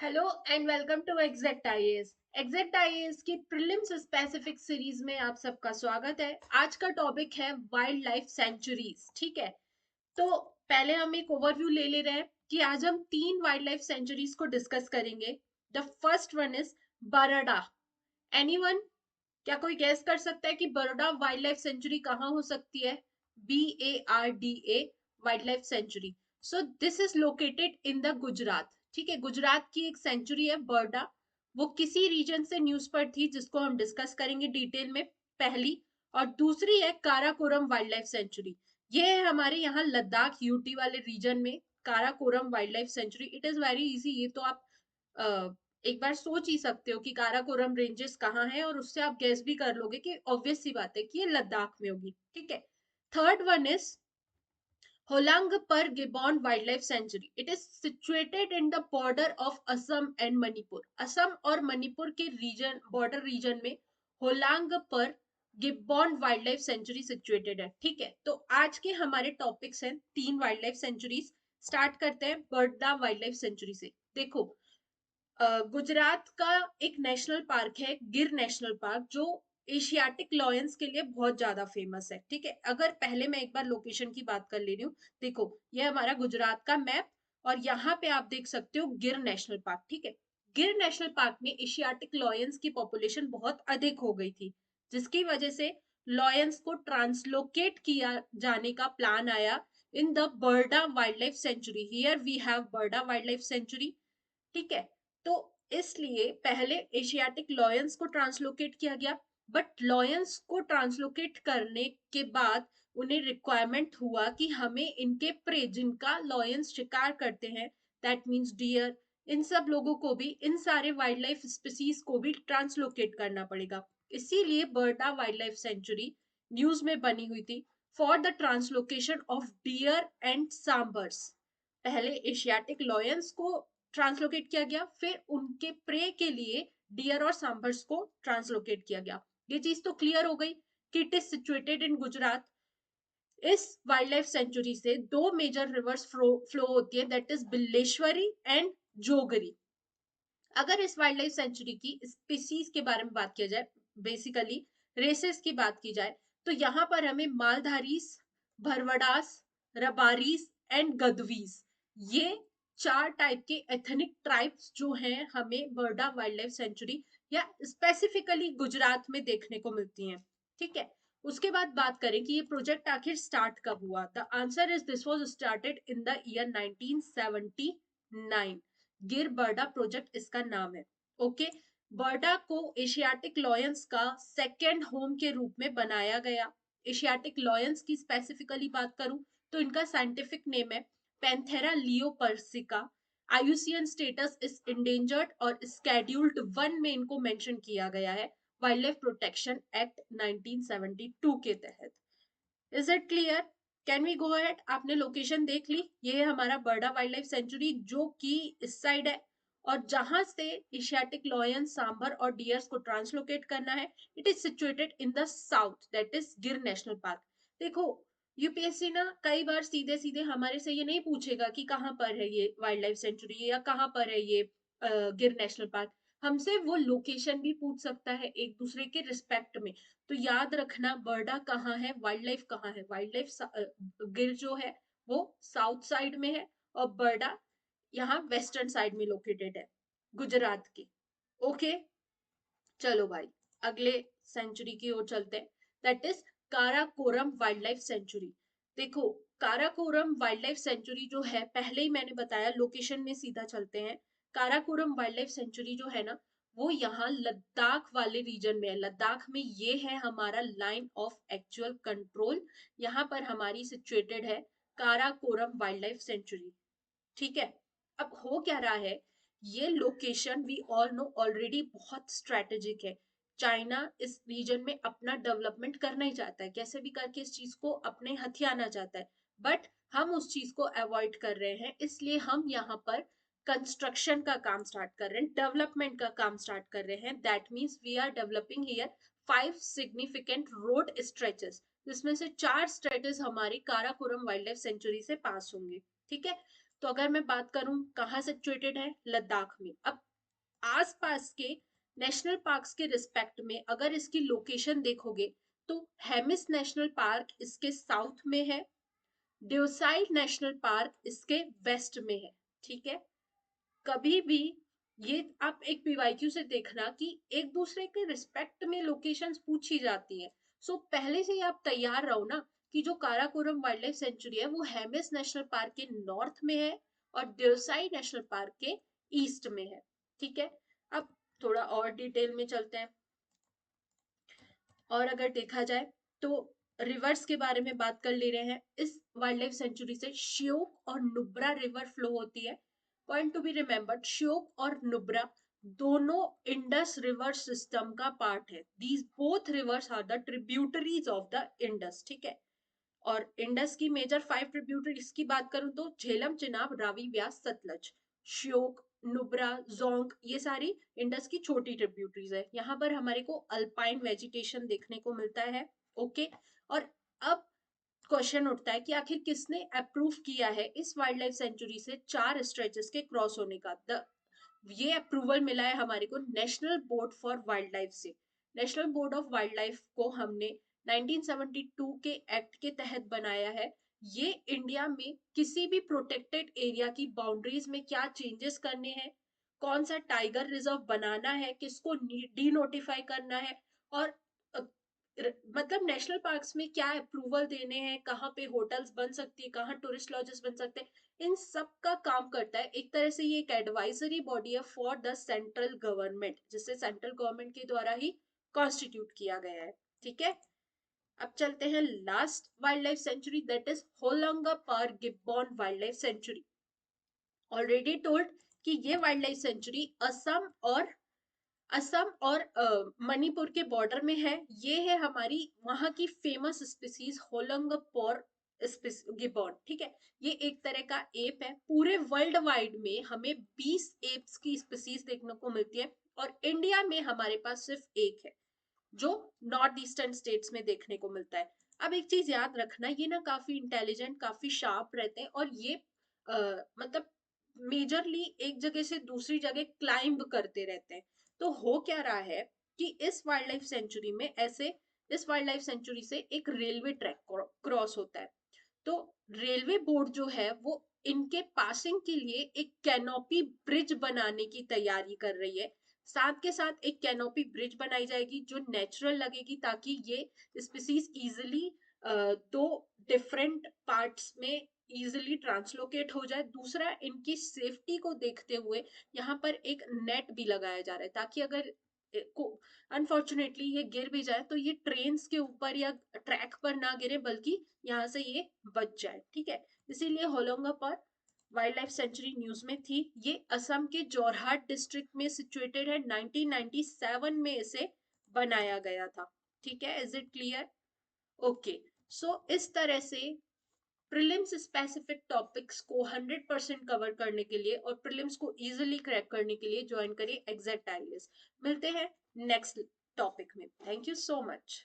Hello and welcome to exact IAS. Exact IAS की prelims specific series में आप सबका स्वागत है। आज का टॉपिक है वाइल्ड लाइफ सेंचुरीज। ठीक है, तो पहले हम एक ओवरव्यू ले रहे हैं कि आज हम 3 वाइल्ड लाइफ सेंचुरीज को डिस्कस करेंगे। The first one is Baroda. Anyone, क्या कोई गैस कर सकता है कि बरोडा वाइल्ड लाइफ सेंचुरी कहाँ हो सकती है? BARDA wild life century. So this is located in the Gujarat. ठीक है, गुजरात की एक सेंचुरी है बरोडा। वो किसी रीजन से न्यूज पर थी जिसको हम डिस्कस करेंगे डिटेल में, पहली। और दूसरी है काराकोरम वाइल्ड लाइफ सेंचुरी। ये है हमारे यहाँ लद्दाख यूटी वाले रीजन में Karakoram wild life century. It is very easy, ये तो आप एक बार सोच ही सकते हो कि काराकोरम रेंजेस कहाँ है, और उससे आप गेस भी कर लोगे कि ऑब्वियस सी बात है कि ये लद्दाख में होगी। ठीक है, थर्ड वन इज होलांग पर gibbon wild life century. It is situated in the border of Assam and Manipur. Assam और मणिपुर के रीजन, बॉर्डर रीजन में होलांग पर gibbon wild life century situated है। ठीक है, तो आज के हमारे टॉपिक्स हैं 3 वाइल्ड लाइफ सेंचुरीज। स्टार्ट करते हैं बर्डा वाइल्ड लाइफ सेंचुरी से। देखो, गुजरात का एक नेशनल पार्क है गिर नेशनल पार्क, जो एशियाटिक लॉयंस के लिए बहुत ज्यादा फेमस है। ठीक है, अगर पहले मैं एक बार लोकेशन की बात कर ले रही हूँ। देखो, ये हमारा गुजरात का मैप, और यहाँ पे आप देख सकते हो गिर नेशनल पार्क। ठीक है, गिर नेशनल पार्क में एशियाटिक लॉयंस की पॉपुलेशन बहुत अधिक हो गई थी, जिसकी वजह से लॉयंस को ट्रांसलोकेट किया जाने का प्लान आया in the Barda wild life sanctuary. Here we have Barda wild life sanctuary. ठीक है, तो इसलिए पहले एशियाटिक लॉयंस को ट्रांसलोकेट किया गया, बट लॉयंस को ट्रांसलोकेट करने के बाद उन्हें रिक्वायरमेंट हुआ कि हमें इनके प्रे, जिनका लॉयंस शिकार करते हैं, दैट मीन्स डियर, इन सब लोगों को भी, इन सारे वाइल्ड लाइफ स्पीसीज को भी ट्रांसलोकेट करना पड़ेगा। इसीलिए Barda wild life sanctuary news में बनी हुई थी for the translocation of deer and sambars. पहले एशियाटिक लॉयंस को ट्रांसलोकेट किया गया, फिर उनके प्रे के लिए डियर और सांभर्स को ट्रांसलोकेट किया गया। ये चीज तो क्लियर हो गई कि it is situated in Gujarat. इस वाइल्ड लाइफ सेंचुरी से 2 मेजर रिवर्स फ्लो होती है, दैट इज बिल्लेश्वरी एंड जोगरी। अगर इस वाइल्ड लाइफ सेंचुरी की स्पीसीज के बारे में बात किया जाए, बेसिकली रेसेस की बात की जाए, तो यहाँ पर हमें मालधारीस, भरवडास, रबारीस एंड गदवीज, ये 4 टाइप के एथनिक ट्राइब्स जो हैं हमें बर्डा वाइल्ड लाइफ सेंचुरी या स्पेसिफिकली गुजरात में देखने को मिलती हैं। ठीक है, उसके बाद बात करें कि ये प्रोजेक्ट आखिर स्टार्ट कब हुआ। The answer is this was started in the year 1979। गिर बर्डा प्रोजेक्ट इसका नाम है। ओके, बर्डा को एशियाटिक लॉयंस का सेकेंड होम के रूप में बनाया गया। एशियाटिक लॉयंस की स्पेसिफिकली बात करूं तो इनका साइंटिफिक नेम है Panthera leo persica. IUCN status is endangered और स्केड्यूल्ड 1 में इनको मेंशन किया गया है वाइल्ड लाइफ प्रोटेक्शन एक्ट 1972 के तहत। Is it clear? Can we go ahead? आपने लोकेशन देख ली, ये है हमारा बर्डा वाइल्ड लाइफ सेंचुरी जो कि इस साइड है, और जहां से एशियाटिक लॉयन, सांबर और डियर्स को ट्रांसलोकेट करना है, it is situated in the south, that is गिर नेशनल पार्क। देखो, यूपीएससी ना कई बार सीधे सीधे हमारे से ये नहीं पूछेगा कि कहाँ पर है ये वाइल्ड लाइफ सेंचुरी या कहाँ पर है ये गिर नेशनल पार्क। हमसे वो लोकेशन भी पूछ सकता है एक दूसरे के रिस्पेक्ट में। तो याद रखना, बर्डा कहाँ है, वाइल्ड लाइफ कहाँ है। वाइल्ड लाइफ गिर जो है वो साउथ साइड में है, और बर्डा यहाँ वेस्टर्न साइड में लोकेटेड है गुजरात की। ओके, चलो भाई, अगले सेंचुरी की ओर चलते हैं, that is Karakoram wild life century. देखो, काराकोरम वाइल्ड लाइफ सेंचुरी जो है, पहले ही मैंने बताया, लोकेशन में सीधा चलते हैं। काराकोरम वाइल्ड लाइफ सेंचुरी जो है ना, वो यहाँ लद्दाख वाले रीजन में है। लद्दाख में ये है हमारा लाइन ऑफ एक्चुअल कंट्रोल। यहाँ पर हमारी सिचुएटेड है काराकोरम वाइल्ड लाइफ सेंचुरी। ठीक है, अब हो क्या रहा है, ये location we all know already बहुत स्ट्रेटेजिक है। चाइना इस रीजन में अपना डेवलपमेंट करना ही चाहता है, कैसे भी करके इस चीज को अपने हथियाना चाहता है, बट हम उस चीज को अवॉइड कर रहे हैं। इसलिए हम यहाँ पर कंस्ट्रक्शन का काम स्टार्ट कर रहे हैं, डेवलपमेंट का काम स्टार्ट कर रहे हैं। That means we are developing here 5 significant road stretches. जिसमें से 4 स्टेट्स हमारी काराकोरम वाइल्ड लाइफ सेंचुरी से पास होंगे। ठीक है, तो अगर मैं बात करूं कहाँ सिचुएटेड है, लद्दाख में। अब आसपास के नेशनल पार्क्स के रिस्पेक्ट में अगर इसकी लोकेशन देखोगे तो हेमिस नेशनल पार्क इसके साउथ में है, ड्यूसाइड नेशनल पार्क इसके वेस्ट में है। ठीक है, कभी भी ये आप एक पीवाईक्यू से देखना कि एक दूसरे के रिस्पेक्ट में लोकेशंस पूछी जाती है। सो पहले से ही आप तैयार रहो ना कि जो काराकोरम वाइल्ड लाइफ सेंचुरी है वो हेमिस नेशनल पार्क के नॉर्थ में है और ड्यूसाई नेशनल पार्क के ईस्ट में है। ठीक है, अब थोड़ा और डिटेल में चलते हैं। और अगर देखा जाए तो रिवर्स के बारे में बात कर ले रहे हैं। इस वाइल्ड लाइफ सेंचुरी से श्योक और नुब्रा रिवर फ्लो होती है। Point to be remembered, Shyok और नुब्रा दोनों इंडस रिवर सिस्टम का पार्ट है। These both rivers are the tributaries of the Indus. ठीक है, और इंडस की मेजर 5 ट्रिब्यूटरीज की बात करूं तो झेलम, चिनाब, रावी, व्यास, सतलज। श्योक, नुब्रा, जोंग ये सारी इंडस की छोटी ट्रिब्यूटरीज है। यहाँ पर हमारे को अल्पाइन वेजिटेशन देखने को मिलता है। ओके, और अब क्वेश्चन उठता है कि आखिर किसने अप्रूव किया है इस वाइल्ड लाइफ सेंचुरी से 4 स्ट्रेचेस के क्रॉस होने का। ये अप्रूवल मिला है हमारे को National Board for Wild Life से। National Board of Wild Life को हमने 1972 के एक्ट के तहत बनाया है। ये इंडिया में किसी भी प्रोटेक्टेड एरिया की बाउंड्रीज में क्या चेंजेस करने हैं, कौन सा टाइगर रिजर्व बनाना है, किसको डी नोटिफाई करना है, और मतलब नेशनल पार्क्स में क्या अप्रूवल देने हैं, कहाँ पे होटल्स बन सकती है, कहाँ टूरिस्ट लॉजेस बन सकते हैं, इन सब का काम करता है। एक तरह से ये एक एडवाइजरी बॉडी है फॉर द सेंट्रल गवर्नमेंट, जिसे सेंट्रल गवर्नमेंट के द्वारा ही कॉन्स्टिट्यूट किया गया है। ठीक है, अब चलते हैं last wild life sanctuary, that is Hollongapar gibbon wild life sanctuary. Already told कि ये वाइल्ड लाइफ सेंचुरी असम और मणिपुर के बॉर्डर में है। ये है हमारी वहां की फेमस स्पीसीज होलंगपोर गिबॉन। ठीक है, ये एक तरह का एप है। पूरे वर्ल्ड वाइड में हमें 20 एप्स की स्पीसीज देखने को मिलती है और इंडिया में हमारे पास सिर्फ एक है जो नॉर्थ ईस्टर्न स्टेट्स में देखने को मिलता है। अब एक चीज याद रखना, ये ना काफी इंटेलिजेंट, काफी शार्प रहते हैं और ये मतलब मेजरली एक जगह से दूसरी जगह क्लाइंब करते रहते हैं। तो हो क्या रहा है कि इस वाइल्ड लाइफ सेंचुरी में ऐसे इस वाइल्ड लाइफ सेंचुरी से एक रेलवे ट्रैक क्रॉस होता है। तो रेलवे बोर्ड जो है वो इनके पासिंग के लिए एक कैनोपी ब्रिज बनाने की तैयारी कर रही है। साथ के साथ एक कैनोपी ब्रिज बनाई जाएगी जो नेचुरल लगेगी, ताकि ये स्पीसीज इजिली दो डिफरेंट पार्ट्स में इजिली ट्रांसलोकेट हो जाए। दूसरा, इनकी सेफ्टी को देखते हुए यहाँ पर एक नेट भी लगाया जा रहा है, ताकि अगर को अनफॉर्चुनेटली ये गिर भी जाए तो ये ट्रेन के ऊपर या ट्रैक पर ना गिरे, बल्कि यहाँ से ये बच जाए। ठीक है, इसीलिए होलोंगा पर वाइल्ड लाइफ सेंचुरी न्यूज में थी। ये असम के जोरहाट डिस्ट्रिक्ट में सिचुएटेड है। 1997 में इसे बनाया गया था। ठीक है, इज इट क्लियर? ओके, सो इस तरह से प्रीलिम्स स्पेसिफिक टॉपिक्स को 100% कवर करने के लिए और प्रीलिम्स को इजीली क्रैक करने के लिए ज्वाइन करिए एग्जैक्ट आईएएस। मिलते हैं नेक्स्ट टॉपिक में। Thank you so much.